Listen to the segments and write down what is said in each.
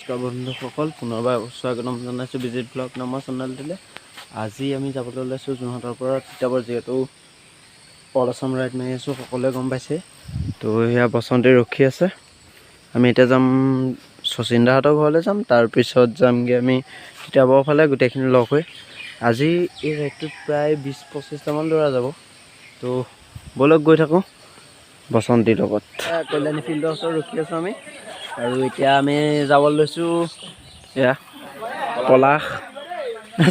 নমস্কাৰ বন্ধুসকল, পুনৰবাৰ স্বাগতম জনাইছোঁ বিজিত ব্লগ নামৰ চেনেলটোলৈ। আজি আমি যাবলৈ ওলাইছোঁ যোৰহাটৰ পৰা তিতাবৰ, যিহেতু অল আছাম ৰাইড মাৰি আছোঁ, সকলোৱে গম পাইছে। তো সেয়া বসন্তী ৰখি আছে। আমি এতিয়া যাম শচীন দাহঁতৰ ঘৰলৈ যাম, তাৰপিছত যামগৈ আমি তিতাবৰৰ ফালে গোটেইখিনি লগ হৈ। আজি এই ৰাইডটোত প্ৰায় 20-25টামান ল'ৰা যাব। তো ব'লক গৈ থাকোঁ বসন্তীৰ লগত। কল্যাণী ফিল্ডৰ ওচৰত ৰখি আছোঁ আমি, আৰু এতিয়া আমি যাবলৈ লৈছোঁ এয়া পলাশ।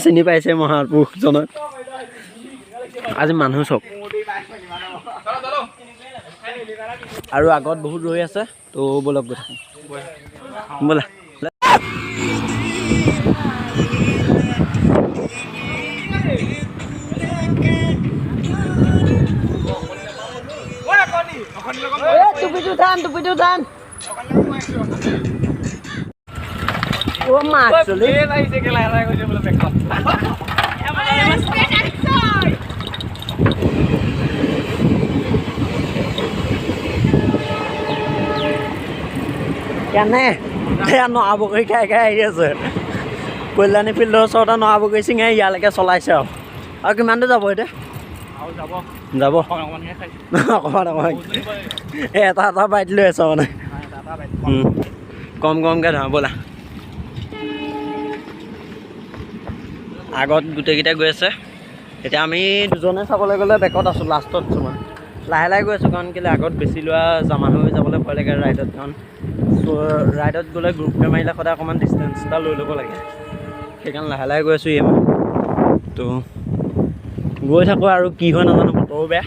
চিনি পাইছে মহাপুৰুষজনক। আজি মানুহ চব আৰু আগত বহুত ৰৈ আছে। তো ব'লক গৈ থাকোঁ, ব'লা। টুপিটো টান, টুপিটো টান। Oh, Max, কেনে নহাবগৈ খাই আহি আছে। কল্যাণী ফিল্ডৰ ওচৰতে নহাবগৈ চিঙাই ইয়ালৈকে চলাইছে। আৰু কিমান দূৰ যাব এতিয়া? যাব অকণমান এটা বাইট লৈ আছ মানে। কম কমকৈ ধৰা ব'লা। আগত গোটেইকেইটা গৈ আছে। এতিয়া আমি দুজনে চাবলৈ গ'লে বেকত আছোঁ, লাষ্টত আছোঁ মানে। লাহে লাহে গৈ আছোঁ, কাৰণ কেলৈ আগত বেছি লোৱা জমা হৈ যাবলৈ ভয় লাগে ৰাইডত। কাৰণ ৰাইডত গ'লে গ্ৰুপকৈ মাৰিলে সদায় অকণমান ডিষ্টেঞ্চ এটা লৈ ল'ব লাগে। সেইকাৰণে লাহে লাহে গৈ আছোঁ ইয়াত। তো গৈ থাকোঁ, আৰু কি হয় নাজানো, বতৰো বেয়া।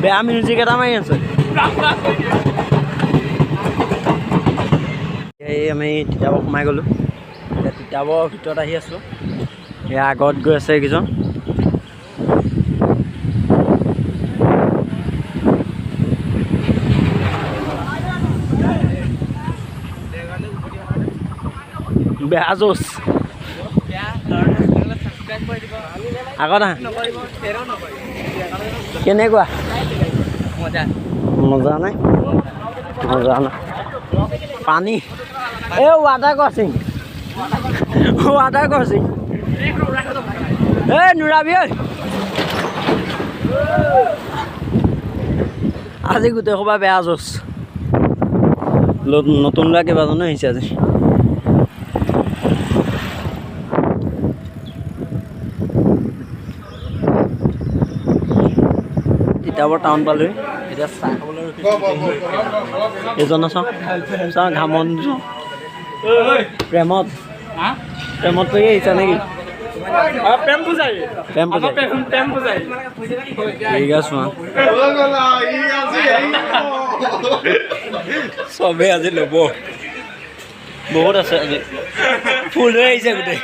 বেয়া মিউজিক এটা মাৰি আছে। এই আমি তিতাবৰ সোমাই গ'লোঁ। এতিয়া তিতাবৰৰ ভিতৰত আহি আছোঁ। এয়া আগত গৈ আছে এইকেইজন। বেয়া জোচ আগত আহ। কেনেকুৱা? মজা নাই, মজা নাই। পানী এই ৱাটাৰ ক্ৰচিং, ৱাটাৰ ক্ৰচিং। এই নুৰাবি ঐ। আজি গোটেই সোপা বেয়া জোচ। নতুন ল'ৰা কেইবাজনো আহিছে আজি। তিতাবৰ টাউন পালোহি। এতিয়া চাহ খাবলৈ এজন চাওঁ চাওঁ ঘামন প্ৰেমত পৰি আহিছা নেকি? ঠিক আছে, চবেই আজি ল'ব। বহুত আছে আজি, ফুল হৈ আহিছে গোটেই।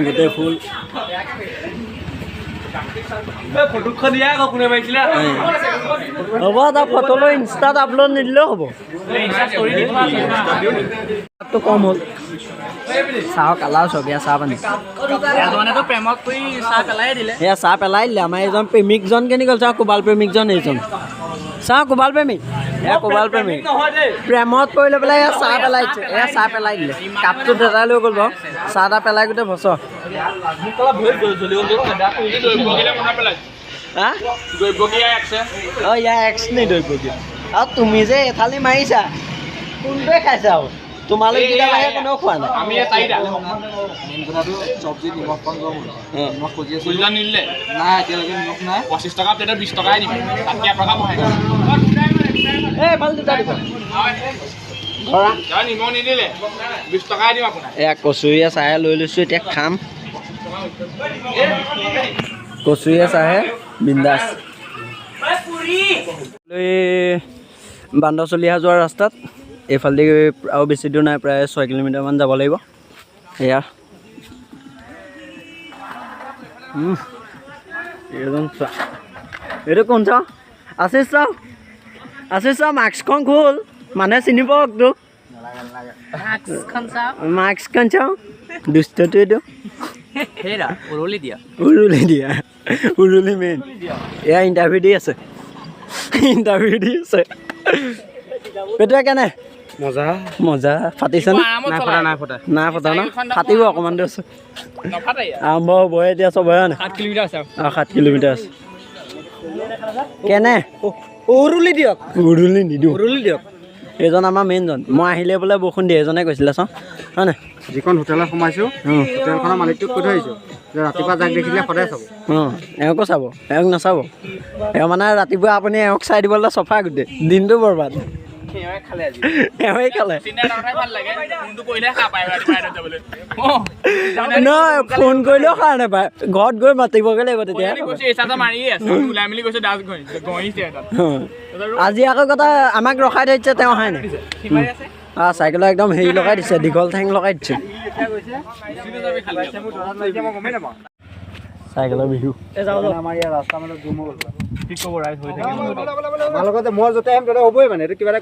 গোটেই ফুল। হ'ব, তাৰ ফটো লৈ ইনষ্টাত আপলোড নিদিলেও হ'ব। কম হ'ল। চাহ কালাৰ চবিয়া চাহ পানী সেয়া চাহ পেলাই দিলে। আমাৰ এইজন প্ৰেমিকজন কেনি গ'ল? চাওঁ কোবাল প্ৰেমিকজন এইজন। চাওঁ কোবাল প্ৰেমিক, এয়া কোবাল প্ৰেমিক প্ৰেমত পৰি লৈ পেলাই এয়া চাহ পেলাই দিছে। এয়া চাহ পেলাই দিলে, কাপটো দেতাই লৈ গ'ল বাৰু। চাহ এটা পেলাই গোটেই ভচ। ইয়াৰ এক্স নি দৈৱকী। আৰু তুমি যে এথালি মাৰিছা, কোনটোৱে খাইছা? আৰু তোমালোক কেইটা বাহিৰে কোনেও খোৱা নাই। চব্জি নিমখ কম কম নিমখ খুজি আছোঁ নিদিলে নাই, এতিয়ালৈকে নিমখ নাই। 25 টকা প্লেটত 20 টকাই দিম, তাতকৈ টকা বঢ়াই নিমখ নিদিলে 20 টকাই দিম আপোনাক। এয়া কচুৰীয়া চাহে লৈ লৈছোঁ, এতিয়া খাম। কচুৰীয়া চাহে বিন্দাছ। বান্দৰচলীয়া যোৱা ৰাস্তাত এইফালেদি আৰু বেছি দূৰ নাই, প্ৰায় 6 কিলোমিটাৰমান যাব লাগিব। এয়া এইজন চোৱা, এইটো কোন চাওঁ? আশিষ চাওঁ, আশিষ চাওঁ, মাস্কখন খোল, মানুহে চিনি পাওক তোক। মাস্কখন চাওঁ দুষ্টটো এইটো উৰুলি দিয়া উৰুলি মেইন এয়া ইণ্টাৰভিউ দি আছে পেটুৱা কেনে মজা ফাটিছে নাই ফটা ন ফাটিব অকণমান দেৰি আছে আৰম্ভ হ'বহে এতিয়া চবৰে নে 7 কিলোমিটাৰ আছে কেনে উৰুলি দিয়ক এইজন আমাৰ মেইনজন মই আহিলে বোলে বৰষুণ দিয়ে এজনে কৈছিলে চাওঁ হয় নাই যিখন হোটেলত সোমাইছোঁ হোটেলখনৰ মালিকটোক কৈ থৈ আহিছোঁ যে ৰাতিপুৱা যাক দেখিলে সদায় চাব এওঁকো চাব এওঁক নাচাব এওঁ মানে ৰাতিপুৱা আপুনি এওঁক চাই দিবলৈ চফা গোটেই দিনটো বৰবাদ এওঁৱে খালে নহয় ফোন কৰিলেও সাৰ নাপায় ঘৰত গৈ মাতিবগৈ লাগিব তেতিয়া আজি আকৌ কথা আমাক ৰখাই থৈছে তেওঁ অহাই নাই চাইকেলত একদম হেৰি লগাই দিছে দীঘল ঠেং লগাই দিছে চাইকেলৰ বিহু আমাৰ ইয়াৰ ৰাস্তা মানে জুম হ'ল কি ক'ব ৰাইজ হৈ থাকে আমাৰ লগতে মই য'তে আহিম ততে হ'বই মানে এইটো কিবা এটা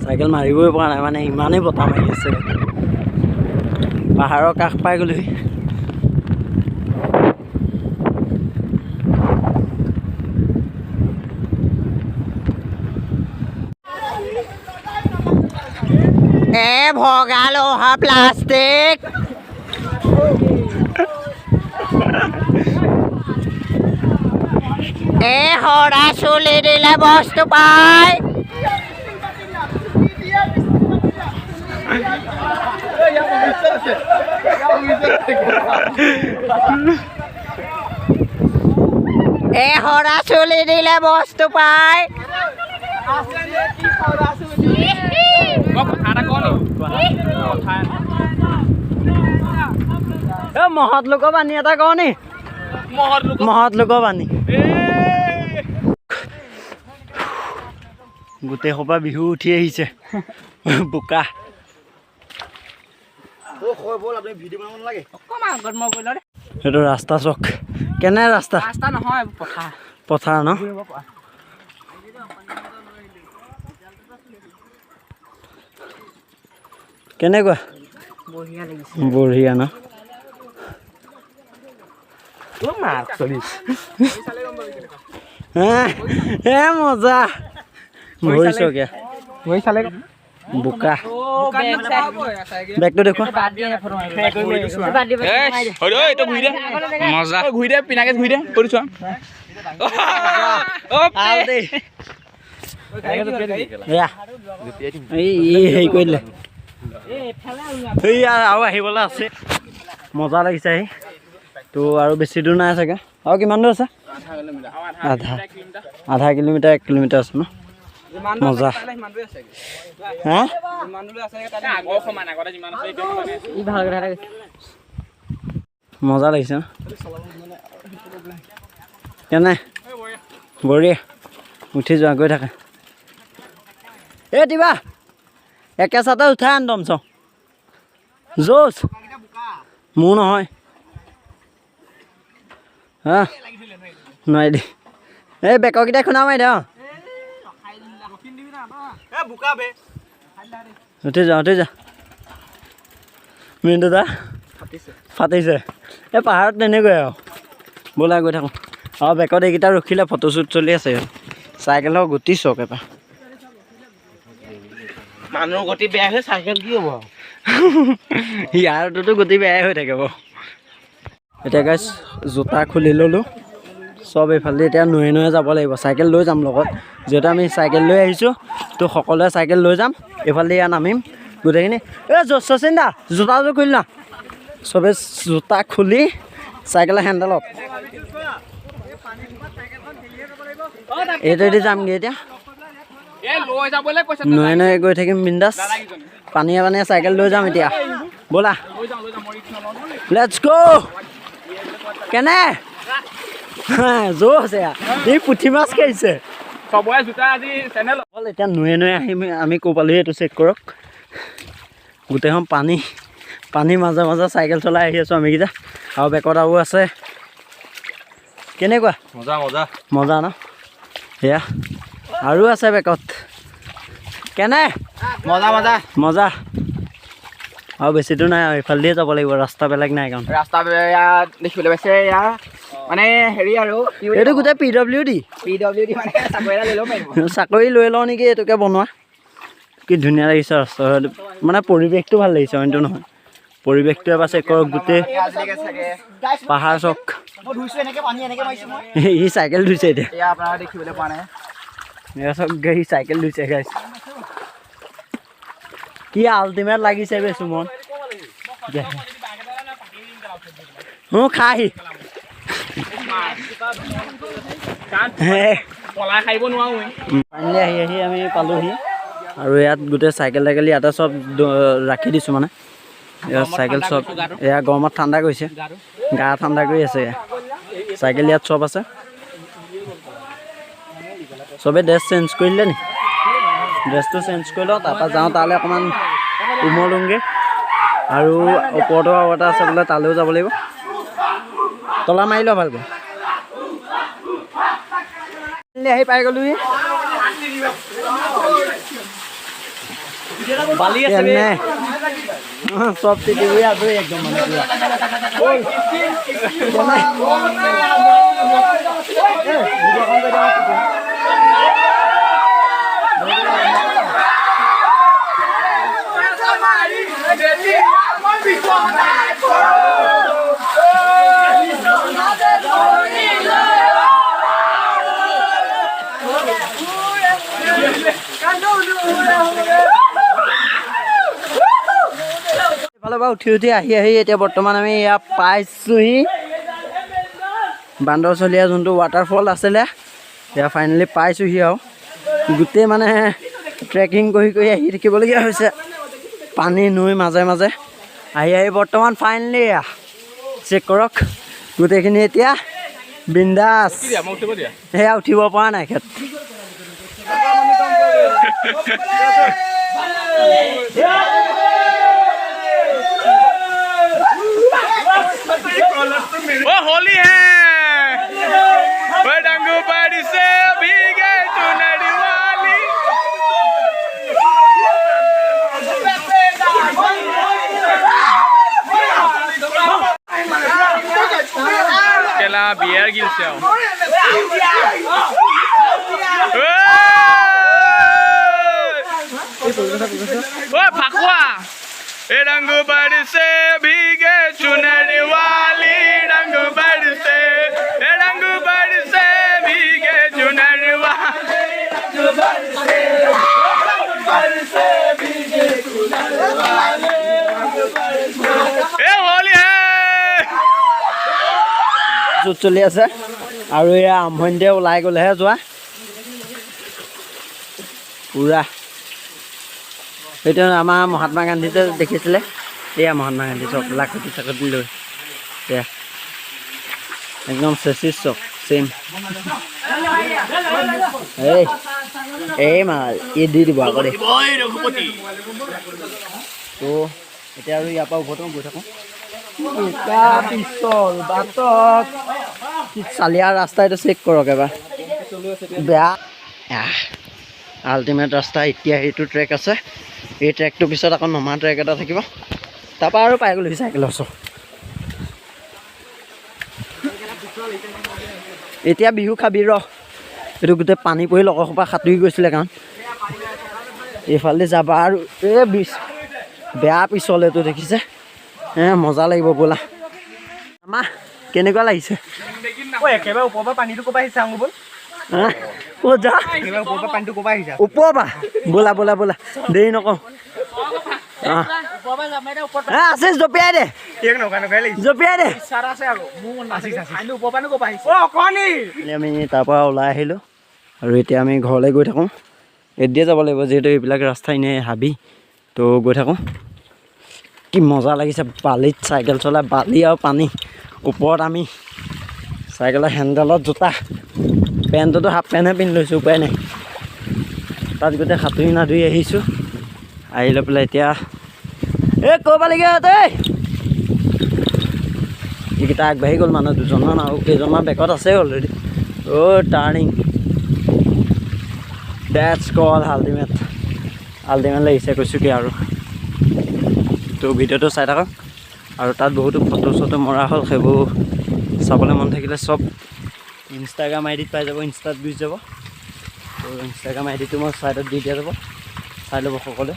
চাইকেল মাৰিবই পৰা নাই মানে ইমানেই বতাহ মাৰি আছে পাহাৰৰ কাষ পাই গ'লোহি ভগা লোহা প্লাষ্টিক হৰা চুলি দিলে বস্তু পায় হৰা চুলি দিলে বস্তু পায় মহৎ লোকৰ বাণী এটা কওঁ নি মহৎ লোকৰ বাণী গোটেই সোপা বিহু উঠি আহিছে বোকা সেইটো ৰাস্তা চক কেনে ৰাস্তা নহয় পথাৰ ন কেনেকুৱা বঢ়িয়া ন মজা বোকা বেগটো দেখুৱা হেৰি কৰি দিলে আৰু আহিবলৈ আছে মজা লাগিছে আহি তো আৰু বেছি দূৰ নাই চাগে আৰু কিমান দূৰ আছে আধা কিলোমিটাৰ 1 কিলোমিটাৰ আছে ন মজা হা মজা লাগিছে ন কেনে বঢ়িয়া উঠি যোৱা গৈ থাকে এই দিবা একেচাতে উঠাই আনদম চাওঁ জোচ মোৰ নহয় হা নোৱাৰি দেই এই বেকৰকেইটা খুন্দা মাৰি দে উঠি যা মিনটো দা ফাটিছে এই পাহাৰত তেনেকুৱাই আৰু ব'লা গৈ থাকোঁ আৰু বেকত এইকেইটা ৰখিলে ফটোশ্বুট চলি আছে চাইকেলৰ গতি চক এবাৰ মানুহৰ গতি বেয়া হৈ চাইকেল কি হ'ব ইয়াৰটোতো গতি বেয়াই হৈ থাকে বাৰু এতিয়া গাইছ জোতা খুলি ল'লোঁ চব এইফালে এতিয়া নৈ যাব লাগিব চাইকেল লৈ যাম লগত যিহেতু আমি চাইকেল লৈ আহিছোঁ তো সকলোৱে চাইকেল লৈ যাম এইফালে ইয়াত নামিম গোটেইখিনি শচীন দা জোতাযোৰ খুলি না চবে জোতা খুলি চাইকেলৰ হেণ্ডেলত এইটোৱেদি যামগৈ এতিয়া নৈ গৈ থাকিম বিন্দাছ পানীয়ে চাইকেল লৈ যাম এতিয়া ব'লা লেটছ গ' কেনে জোৰ আছে এই পুঠি মাছ খাইছে এতিয়া নৈ আহিম আমি ক'ৰ পালোহি এইটো চেক কৰক গোটেইখন পানী মাজে মাজে চাইকেল চলাই আহি আছোঁ আমিকেইটা আৰু বেকত আৰু আছে কেনেকুৱা মজা ন সেয়া আৰু আছে বেকত কেনে মজা মজা মজা আৰু বেছি দূৰ নাই আৰু এইফালে দিয়ে যাব লাগিব ৰাস্তা বেলেগ নাই কাৰণ ৰাস্তা দেখিবলৈ পাইছে ইয়াৰ মানে হেৰি আৰু এইটো গোটেই PWD PWD মানে চাকৰি এটা লৈ ল'ব পাৰিব চাকৰি লৈ লওঁ নেকি এইটোকে বনোৱা কি ধুনীয়া লাগিছে ৰাস্তা মানে পৰিৱেশটো ভাল লাগিছে অইনটো নহয় পৰিৱেশটো এবাৰ চেক কৰক গোটেই পাহাৰ চক সি চাইকেল ধুইছে এতিয়া এয়া আপোনালোকে দেখিবলৈ পোৱা নাই এয়া চব সি চাইকেল ধুইছে গাইছ কি আল্টিমেট লাগিছে বে সুমন খাহি ফাইনেলি আহি আমি পালোহি আৰু ইয়াত গোটেই চাইকেল টাইকেল ইয়াতে চব ৰাখি দিছোঁ মানে ইয়াত চাইকেল চব এয়া গৰমত ঠাণ্ডা কৰিছে গা ঠাণ্ডা কৰি আছে চাইকেল ইয়াত চব আছে চবে ড্ৰেছ চেঞ্জ কৰিলে নি ড্ৰেছটো চেঞ্জ কৰি লওঁ তাৰপৰা যাওঁ তালৈ অকণমান উমলুংগৈ আৰু ওপৰতো আৰু এটা আছে বোলে তালৈও যাব লাগিব তলা মাৰি লওঁ ভালকৈ আহি পাই গ'লোহি বালি আছে সব তিতি গৈ আছো একদম মানে এইফালৰ পৰা উঠি আহি এতিয়া বৰ্তমান আমি ইয়াত পাইছোঁহি বান্দৰচলীয়া যোনটো ৱাটাৰফল আছিলে এয়া ফাইনেলি পাইছোঁহি আৰু গোটেই মানে ট্ৰেকিং কৰি আহি থাকিবলগীয়া হৈছে পানী নৈ মাজে মাজে আহি বৰ্তমান ফাইনেলি চেক কৰক গোটেইখিনি এতিয়া বিন্দাছ সেয়া উঠিব পৰা নাই ক্ষেত্ৰত होली है डंगू बाड़ी से भीगे चुनरी वाली केला बियर गिल से फाकुआ रंगू बाड़ी से भीगे चुनरी वाली रंग बाड़ी से भीगे चुनरी वाली ए होली है য'ত চলি আছে আৰু এয়া আৰম্ভণিতে ওলাই গ'লেহে যোৱা পুৰা সেইটো আমাৰ মহাত্মা গান্ধীতে দেখিছিলে এয়া মহাত্মা গান্ধী চব লাখুটি চাকতি লৈ এয়া একদম চেচিছ চব চেম এই মাল ই দি দিব আকৌ দেই তো এতিয়া আৰু ইয়াৰ পৰা উভতো গৈ থাকোঁ পিছল বাটত চালিয়া ৰাস্তা এইটো চেক কৰক এবাৰ বেয়া আল্টিমেট ৰাস্তা এতিয়া এইটো ট্ৰেক আছে এই ট্ৰেকটোৰ পিছত আকৌ নমা ট্ৰেক এটা থাকিব তাৰপৰা আৰু পাই গ'লো চাইকেলৰ ওচৰ এতিয়া বিহু খাবি ৰ এইটো গোটেই পানী পৰি লগৰ সোপা সাঁতুৰি গৈছিলে কাৰণ এইফালে যাবা আৰু বেয়া পিছল এইটো দেখিছে মজা লাগিব ব'লা আমাৰ কেনেকুৱা লাগিছে একেবাৰে ওপৰৰ পৰা পানীটো ক'ৰপৰা আহিছে আঙুল ক'ত যা ওপৰৰ পৰা পানীটো ক'ৰপৰা আহিছে ওপৰৰ পৰা ব'লা দেৰি নকওঁ আছে জপিয়াই দে আমি তাৰপৰা ওলাই আহিলোঁ আৰু এতিয়া আমি ঘৰলৈ গৈ থাকোঁ এদিয়ে যাব লাগিব যিহেতু এইবিলাক ৰাস্তা এনেই হাবি তো গৈ থাকোঁ কি মজা লাগিছে বালিত চাইকেল চলাই বালি আৰু পানী ওপৰত আমি চাইকেলৰ হেণ্ডেলত জোতা পেণ্টটোতো হাফ পেণ্টহে পিন্ধি লৈছোঁ উপায় নাই তাত গোটেই সাঁতুৰি নাধুই আহিছোঁ আহি লৈ পেলাই এতিয়া এই ক'ৰবালৈকে দেই এইকেইটা আগবাঢ়ি গ'ল মানুহ দুজনমান আৰু কেইজনমান বেকত আছে already turning that's call ultimate ultimate লাগিছে কৈছোঁ কি আৰু। তো ভিডিঅ'টো চাই থাকক আৰু তাত বহুতো ফটো চটো মৰা হ'ল, সেইবোৰ চাবলৈ মন থাকিলে চব ইনষ্টাগ্ৰাম আইডিত পাই যাব, ইনষ্টাত গুচি যাব। তো ইনষ্টাগ্ৰাম আইডিটো মই ছাইডত দি দিয়া যাব, চাই ল'ব সকলোৱে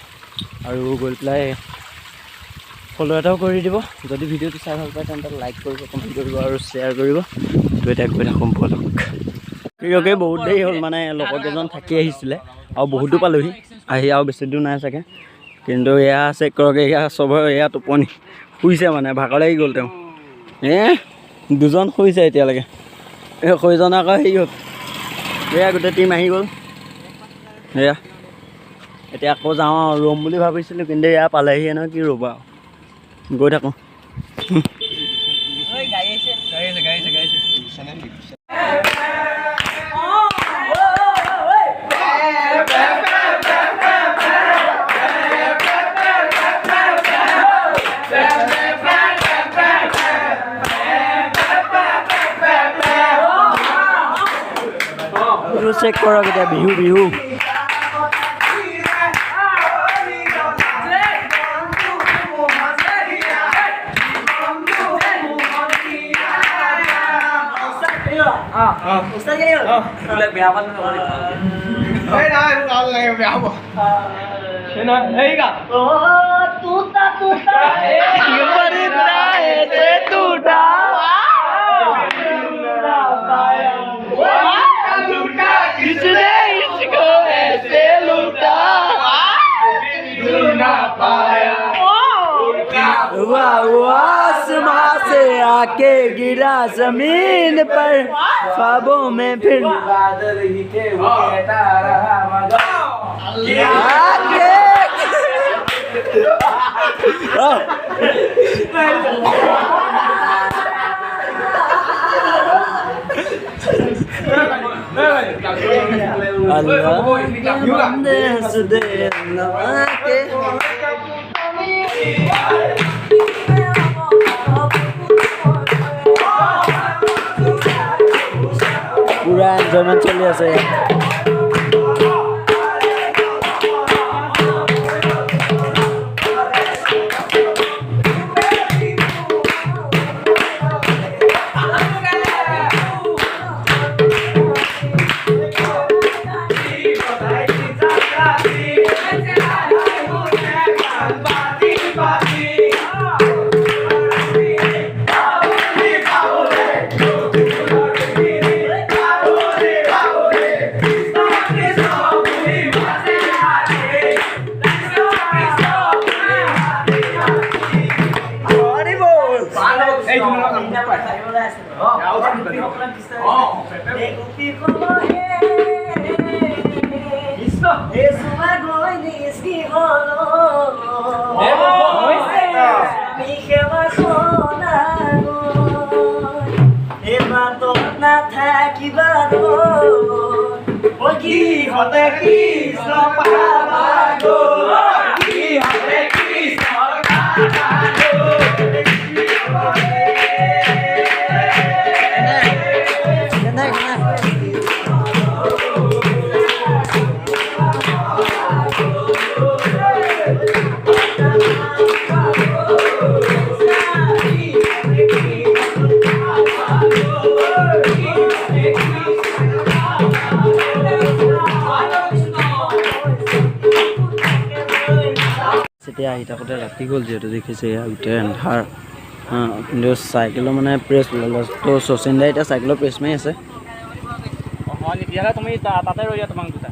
আৰু গৈ পেলাই ফ'ল' এটাও কৰি দিব। যদি ভিডিঅ'টো চাই ভাল পায় তেন্তে লাইক কৰিব, কমেণ্ট কৰিব আৰু শ্বেয়াৰ কৰিব। তো এতিয়া গৈ থাকোঁ ব'লক। ক্ৰিয়কে বহুত দেৰি হ'ল, মানে লগৰকেইজন থাকি আহিছিলে আৰু বহুতো পালোহি, আহি আৰু বেছি দূৰ নাই চাগে। কিন্তু এয়া চেক কৰক, এয়া চবৰে এয়া টোপনি শুইছে, মানে ভাগৰ লাগি গ'ল তেওঁ। দুজন শুইছে এতিয়ালৈকে, এই শুইজন আকৌ হেৰি হ'ল, এয়া গোটেই টিম আহি গ'ল। এয়া এতিয়া আকৌ যাওঁ আৰু ৰ'ম বুলি ভাবিছিলোঁ, কিন্তু এয়া পালেহিয়ে নহয়, কি ৰ'বা আৰু গৈ থাকোঁ। চেক কৰক এতিয়া বিহু বিহু। आसमां से आके गिरा जमीन पर, ख्वाबों में फिर बादल ही थे वो कहता रहा मगर पूरा एन्जॉयमेंट चली আছে। এতিয়া আহি থাকোঁতে ৰাতি গ'ল, যিহেতু দেখিছে এয়া গোটেই এন্ধাৰ। কিন্তু চাইকেলৰ মানে প্ৰেছ ওলালে, তো শচীন দাই এতিয়া চাইকেলৰ প্ৰেছ মাৰি আছে। তুমি তাতে ৰৈ দিয়া, তোমাক দুটা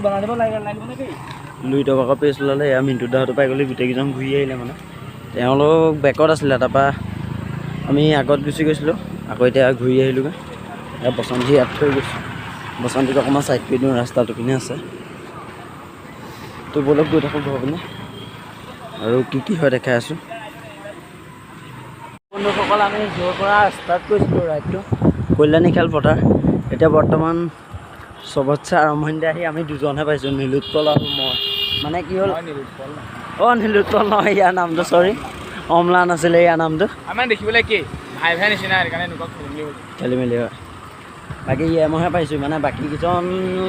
বনাই দিব লাগিব নেকি? লুই টকা প্ৰেছ ওলালে, এয়া মিণ্টু দাহঁতৰ পাই গ'লে গোটেইকেইজন ঘূৰি আহিলে। মানে তেওঁলোক বেকত আছিলে, তাৰপৰা আমি আগত গুচি গৈছিলোঁ, আকৌ এতিয়া ঘূৰি আহিলোঁগৈ। এয়া বসন্তী ইয়াত থৈ গৈছোঁ, বসন্তীত অকণমান চাইড কৰি দিওঁ, ৰাস্তাটো পিনে আছে। তো বলক গৈ থাকোঁ ঘৰ পিনে আৰু কি হয় দেখাই আছোঁ। বন্ধুসকল, আমি য'ৰ পৰা ষ্টাৰ্ট কৰিছিলোঁ ৰাইডটো, কল্যাণী খেলপথাৰ, এতিয়া বৰ্তমান চবতছে আৰম্ভণিতে আহি আমি দুজনহে পাইছোঁ, নীলোৎপল আৰু মই। মানে কি হ'ল, নীলোৎপল নহয়, ইয়াৰ নামটো চৰি, অম্লান আছিলে ইয়াৰ নামটো। আমাৰ দেখিবলৈ কি ভাই ভাই নিচিনা, সেইকাৰণে খেলি মেলি খেলি মেলি হয়। বাকী মইহে পাইছোঁ মানে বাকীকেইজন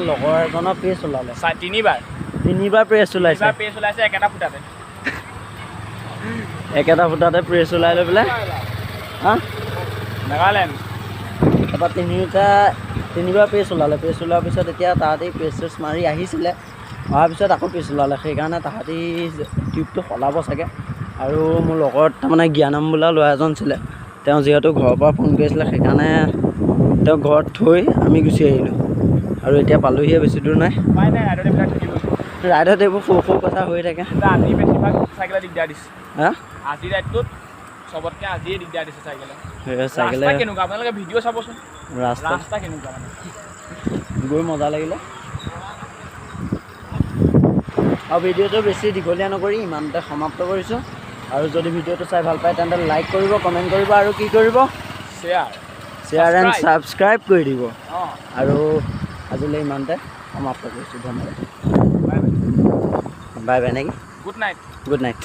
লগৰ এজনৰ পেজ ওলালে তিনিবাৰ 3বাৰ প্ৰেছ ওলাইছে পেজ ওলাইছে একেটা ফুটাতে একেটা ফুটাতে প্ৰেছ ওলাই লৈ পেলাই হা নাগালেণ্ড তাৰপৰা 3বাৰ পেজ ওলালে পেজ ওলোৱাৰ পিছত এতিয়া তাহাঁতি পেজ চেজ মাৰি আহিছিলে অহাৰ পিছত আকৌ পেজ ওলালে সেইকাৰণে তাহাঁতি টিউবটো সলাব চাগে আৰু মোৰ লগত তাৰমানে জ্ঞানম বোলা ল'ৰা এজন আছিলে তেওঁ যিহেতু ঘৰৰ পৰা ফোন কৰিছিলে সেইকাৰণে তেওঁ ঘৰত থৈ আমি গুচি আহিলোঁ আৰু এতিয়া পালোহিয়ে বেছি দূৰ নাই উপায় নাই ৰাইডত এইবিলাক থাকিবই ৰাইডত এইবোৰ সৰু সৰু কথা হৈ থাকে আজি বেছিভাগ চাইকেলে দিগদাৰ দিছে হা আজি ৰাইডটোত চবতকৈ আজিয়ে দিগদাৰ দিছে চাইকেলে চাইকেলে ৰাস্তা কেনেকুৱা আপোনালোকে ভিডিঅ' চাবচোন ৰাস্তা ৰাস্তা কেনেকুৱা মানে গৈ মজা লাগিলে আৰু ভিডিঅ'টো বেছি দীঘলীয়া নকৰি ইমানতে সমাপ্ত কৰিছোঁ আৰু যদি ভিডিঅ'টো চাই ভাল পায় তেন্তে লাইক কৰিব কমেণ্ট কৰিব আৰু কি কৰিব শ্বেয়াৰ এণ্ড ছাবস্ক্ৰাইব কৰি দিব অঁ আৰু আজিলৈ ইমানতে সমাপ্ত কৰিছোঁ ধন্যবাদ বাই বাই নেকি গুড নাইট গুড নাইট